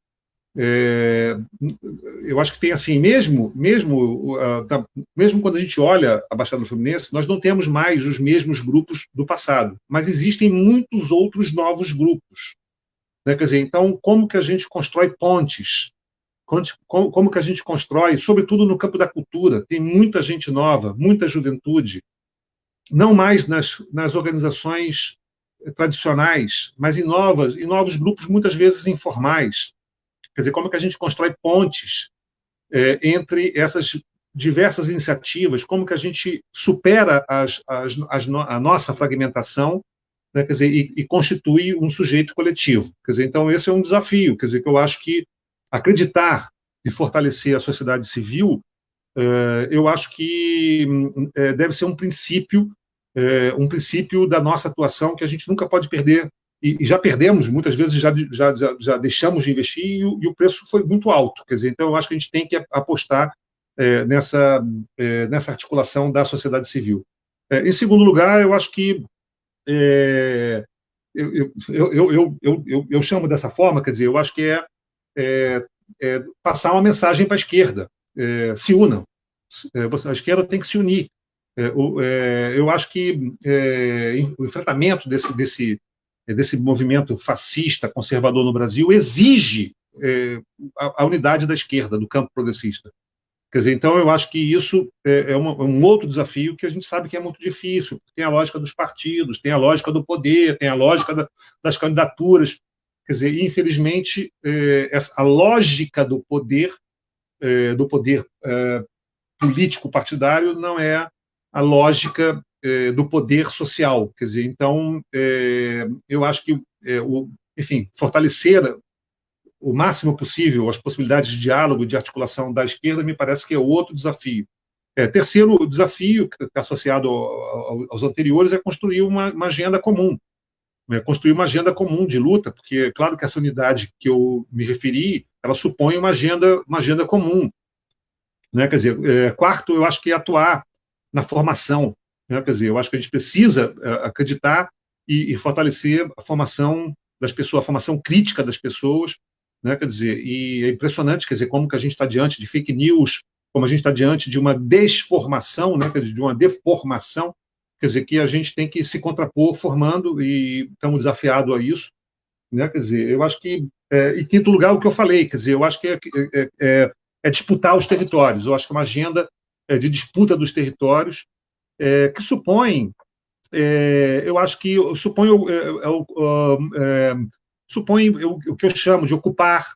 Eu acho que tem assim, mesmo quando a gente olha a Baixada Fluminense, nós não temos mais os mesmos grupos do passado, mas existem muitos outros novos grupos, né? Quer dizer, então, como que a gente constrói pontes? Como que a gente constrói, sobretudo no campo da cultura, tem muita gente nova, muita juventude, não mais nas organizações tradicionais, mas em novos grupos, muitas vezes informais. Quer dizer, como que a gente constrói pontes entre essas diversas iniciativas, como que a gente supera a nossa fragmentação né, quer dizer, e constitui um sujeito coletivo. Quer dizer, então, esse é um desafio, quer dizer, que eu acho que acreditar e fortalecer a sociedade civil, eu acho que deve ser um princípio da nossa atuação que a gente nunca pode perder, e já perdemos, muitas vezes já deixamos de investir, e o preço foi muito alto, quer dizer, então eu acho que a gente tem que apostar nessa articulação da sociedade civil. Em segundo lugar, eu acho que eu chamo dessa forma, quer dizer, eu acho que passar uma mensagem para a esquerda, se unam, a esquerda tem que se unir. Eu acho que o enfrentamento desse movimento fascista, conservador no Brasil, exige a unidade da esquerda, do campo progressista. Quer dizer, então, eu acho que isso é um outro desafio que a gente sabe que é muito difícil. Tem a lógica dos partidos, tem a lógica do poder, tem a lógica das candidaturas. Quer dizer, infelizmente, a lógica do poder político partidário não é a lógica do poder social. Quer dizer, então, eu acho que, enfim, fortalecer o máximo possível as possibilidades de diálogo, de articulação da esquerda, me parece que é outro desafio. Terceiro desafio, que está associado aos anteriores, é construir uma agenda comum. Construir uma agenda comum de luta, porque, claro que essa unidade que eu me referi, ela supõe uma agenda comum. Né? Quer dizer, quarto, eu acho que é atuar na formação. Né? Quer dizer, eu acho que a gente precisa acreditar e fortalecer a formação das pessoas, a formação crítica das pessoas, né? Quer dizer, e é impressionante, quer dizer, como que a gente está diante de fake news, como a gente está diante de uma desformação, né? Quer dizer, de uma deformação, quer dizer, que a gente tem que se contrapor formando, e estamos desafiados a isso, né? Quer dizer, eu acho que, em quinto lugar, o que eu falei, quer dizer, eu acho que é disputar os territórios, eu acho que é uma agenda de disputa dos territórios, que supõe, eu acho que supõe o que eu chamo de ocupar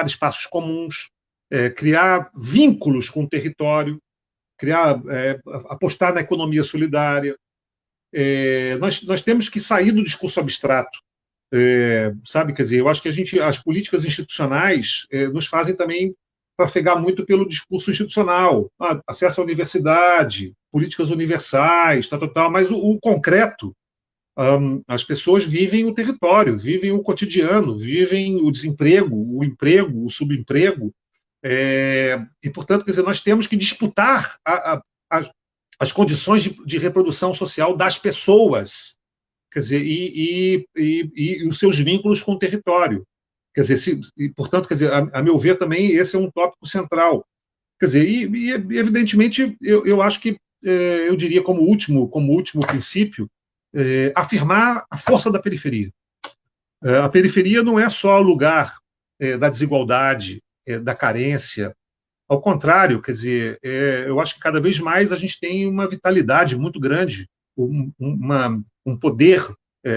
espaços comuns, criar vínculos com o território, apostar na economia solidária. Nós temos que sair do discurso abstrato, sabe? Quer dizer, eu acho que as políticas institucionais nos fazem também trafegar muito pelo discurso institucional, acesso à universidade, políticas universais, tal, mas o concreto, as pessoas vivem o território, vivem o cotidiano, vivem o desemprego, o emprego, o subemprego, e, portanto, quer dizer, nós temos que disputar as condições de reprodução social das pessoas, quer dizer, e os seus vínculos com o território. Quer dizer, portanto, quer dizer, a meu ver também esse é um tópico central. Quer dizer, evidentemente, eu acho que, eu diria como último princípio, afirmar a força da periferia. A periferia não é só o lugar da desigualdade, da carência. Ao contrário, quer dizer, eu acho que cada vez mais a gente tem uma vitalidade muito grande, um poder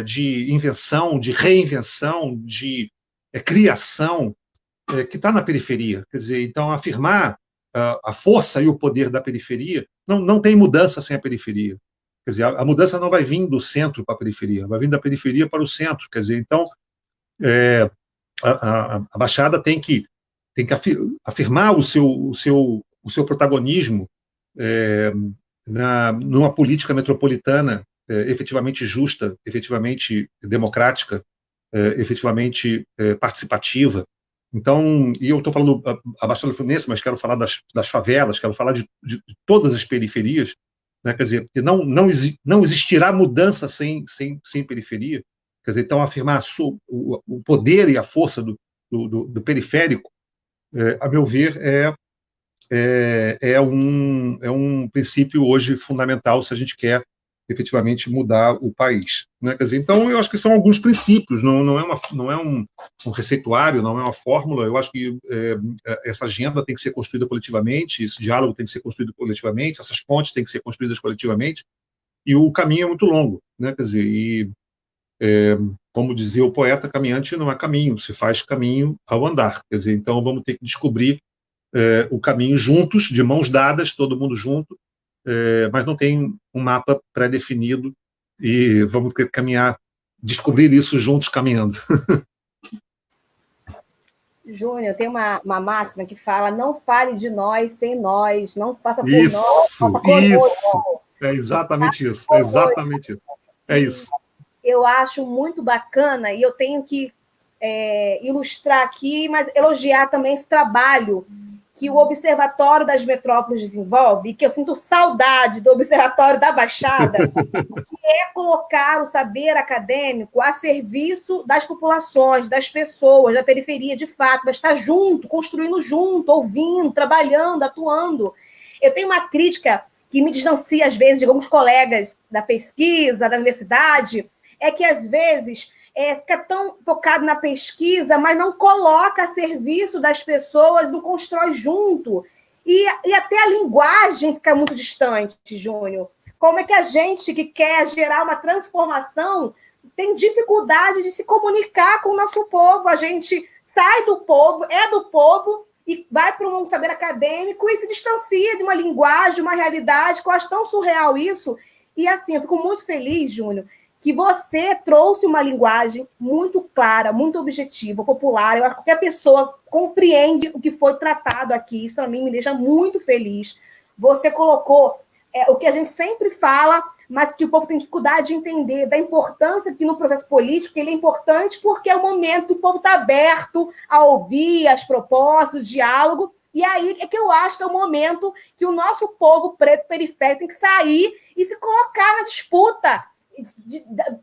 de invenção, de reinvenção, de criação, que está na periferia. Quer dizer, então, afirmar a força e o poder da periferia, não tem mudança sem a periferia. Quer dizer, a mudança não vai vir do centro para a periferia, vai vir da periferia para o centro. Quer dizer, então, a Baixada tem que afirmar o seu protagonismo numa política metropolitana efetivamente justa, efetivamente democrática, efetivamente participativa. Então, e eu estou falando a Baixada Fluminense, mas quero falar das favelas, quero falar de todas as periferias, né? Quer dizer, que não existirá mudança sem periferia. Quer dizer, então, afirmar o poder e a força do periférico, a meu ver, é um princípio hoje fundamental se a gente quer efetivamente mudar o país, né? Quer dizer, então, eu acho que são alguns princípios, não é um receituário, não é uma fórmula. Eu acho que essa agenda tem que ser construída coletivamente, esse diálogo tem que ser construído coletivamente, essas pontes têm que ser construídas coletivamente, e o caminho é muito longo, né? Quer dizer, como dizia o poeta, caminhante não é caminho, se faz caminho ao andar. Quer dizer, então vamos ter que descobrir o caminho juntos, de mãos dadas, todo mundo junto, mas não tem um mapa pré-definido, e vamos ter que caminhar, descobrir isso juntos caminhando. Júnior, tem uma máxima que fala: não fale de nós sem nós, não faça por Isso, nós, faça isso. conosco. É exatamente isso. É exatamente isso. É isso. Eu acho muito bacana, e eu tenho que ilustrar aqui, mas elogiar também esse trabalho que o Observatório das Metrópoles desenvolve, e que eu sinto saudade do Observatório da Baixada, que é colocar o saber acadêmico a serviço das populações, das pessoas, da periferia, de fato, mas estar junto, construindo junto, ouvindo, trabalhando, atuando. Eu tenho uma crítica que me distancia, às vezes, de alguns colegas da pesquisa, da universidade, é que, às vezes, fica tão focado na pesquisa, mas não coloca a serviço das pessoas, não constrói junto. E até a linguagem fica muito distante, Júnior. Como é que a gente que quer gerar uma transformação tem dificuldade de se comunicar com o nosso povo? A gente sai do povo, é do povo, e vai para um saber acadêmico e se distancia de uma linguagem, de uma realidade, que eu acho tão surreal isso. E assim, eu fico muito feliz, Júnior, que você trouxe uma linguagem muito clara, muito objetiva, popular. Eu acho que qualquer pessoa compreende o que foi tratado aqui. Isso, para mim, me deixa muito feliz. Você colocou o que a gente sempre fala, mas que o povo tem dificuldade de entender, da importância que no processo político ele é importante porque é o momento que o povo está aberto a ouvir as propostas, o diálogo, e aí é que eu acho que é o momento que o nosso povo preto periférico tem que sair e se colocar na disputa,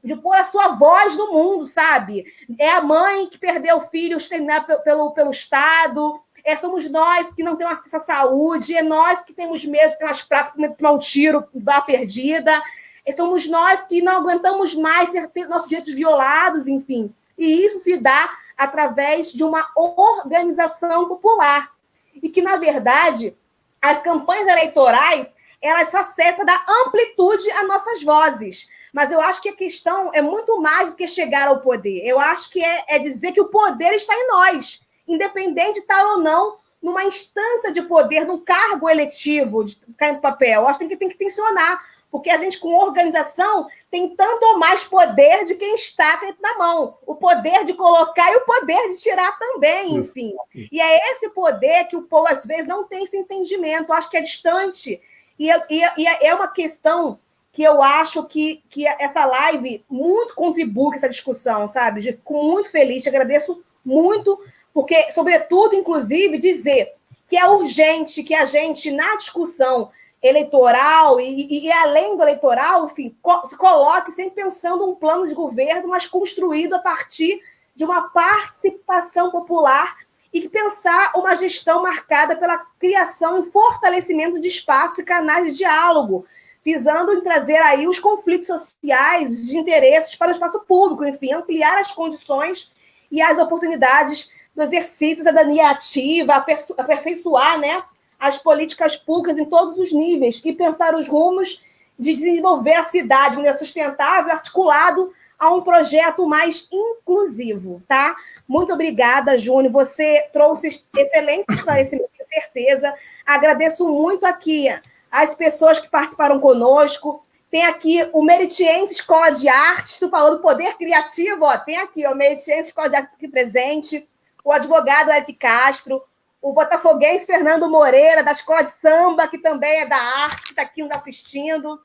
de pôr a sua voz no mundo, sabe? É a mãe que perdeu o filho exterminado pelo Estado, somos nós que não temos acesso à saúde, é nós que temos medo de ter umas praças, tomar um tiro, bala perdida, somos nós que não aguentamos mais ter nossos direitos violados, enfim. E isso se dá através de uma organização popular. E que, na verdade, as campanhas eleitorais, elas só servem para dar amplitude às nossas vozes. Mas eu acho que a questão é muito mais do que chegar ao poder. Eu acho que é dizer que o poder está em nós, independente de estar ou não numa instância de poder, num cargo eletivo, de cair no papel. Eu acho que tem que tensionar, porque a gente, com organização, tem tanto ou mais poder de quem está na mão. O poder de colocar e o poder de tirar também, enfim. E é esse poder que o povo, às vezes, não tem esse entendimento. Eu acho que é distante. E é uma questão que eu acho que essa live muito contribui com essa discussão, sabe? Fico muito feliz, te agradeço muito, porque, sobretudo, inclusive, dizer que é urgente que a gente, na discussão eleitoral e além do eleitoral, enfim, se coloque sempre pensando um plano de governo, mas construído a partir de uma participação popular e que pensar uma gestão marcada pela criação e fortalecimento de espaços e canais de diálogo, visando em trazer aí os conflitos sociais, os interesses para o espaço público, enfim, ampliar as condições e as oportunidades do exercício da cidadania ativa, aperfeiçoar, né, as políticas públicas em todos os níveis e pensar os rumos de desenvolver a cidade de maneira sustentável, articulado a um projeto mais inclusivo, tá? Muito obrigada, Júnior. Você trouxe excelente esclarecimento, com certeza. Agradeço muito aqui as pessoas que participaram conosco. Tem aqui o Meritiense Escola de Artes, tu falou do poder criativo, ó, tem aqui o Meritiense Escola de Artes aqui presente, o advogado Eric Castro, o botafoguense Fernando Moreira, da Escola de Samba, que também é da arte, que está aqui nos assistindo,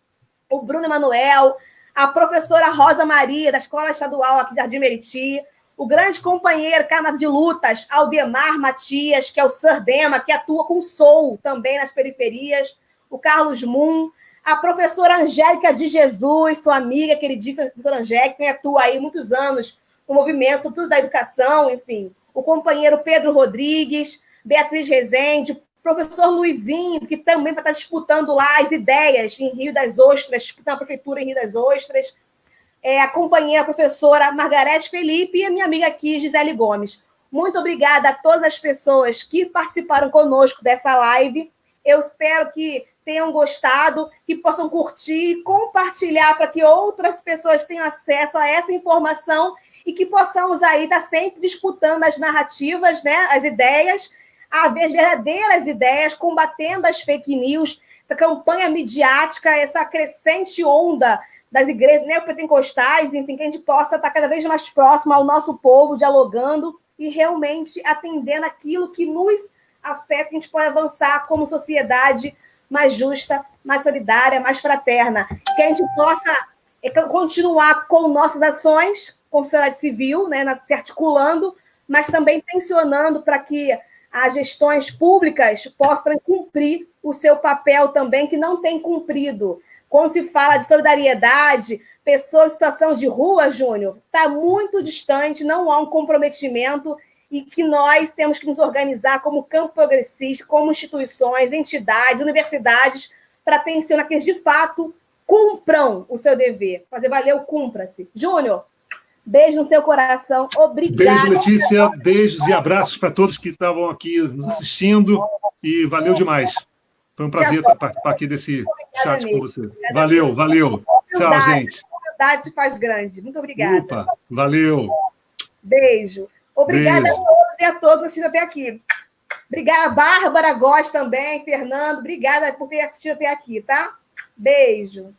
o Bruno Emanuel, a professora Rosa Maria, da Escola Estadual aqui de Jardim Meriti, o grande companheiro, camarada de lutas, Aldemar Matias, que é o Sir Dema, que atua com soul também nas periferias, o Carlos Moon, a professora Angélica de Jesus, sua amiga queridíssima, professora Angélica, que atua aí muitos anos no movimento tudo da educação, enfim, o companheiro Pedro Rodrigues, Beatriz Rezende, professor Luizinho, que também vai estar disputando lá as ideias em Rio das Ostras, disputando a prefeitura em Rio das Ostras, acompanhei a professora Margarete Felipe e a minha amiga aqui, Gisele Gomes. Muito obrigada a todas as pessoas que participaram conosco dessa live. Eu espero que tenham gostado, que possam curtir e compartilhar para que outras pessoas tenham acesso a essa informação e que possamos aí estar sempre disputando as narrativas, né, as ideias, as verdadeiras ideias, combatendo as fake news, essa campanha midiática, essa crescente onda das igrejas neopentecostais, enfim, que a gente possa estar cada vez mais próximo ao nosso povo, dialogando e realmente atendendo aquilo que nos afeta, que a gente pode avançar como sociedade mais justa, mais solidária, mais fraterna. Que a gente possa continuar com nossas ações, com a sociedade civil, né, se articulando, mas também tensionando para que as gestões públicas possam cumprir o seu papel também, que não tem cumprido. Quando se fala de solidariedade, pessoas em situação de rua, Júnior, está muito distante, não há um comprometimento, e que nós temos que nos organizar como campo progressista, como instituições, entidades, universidades, para tensionar que eles, de fato, cumpram o seu dever. Fazer valer o cumpra-se. Júnior, beijo no seu coração. Obrigada. Beijo, Letícia. Beijos e abraços para todos que estavam aqui nos assistindo. E valeu demais. Foi um prazer participar aqui desse chat com você. Valeu. Tchau, gente. A humildade te faz grande. Muito obrigada. Opa, valeu. Beijo. Obrigada a todos e a todos que assistiram até aqui. Obrigada, Bárbara Góes também, Fernando. Obrigada por ter assistido até aqui, tá? Beijo.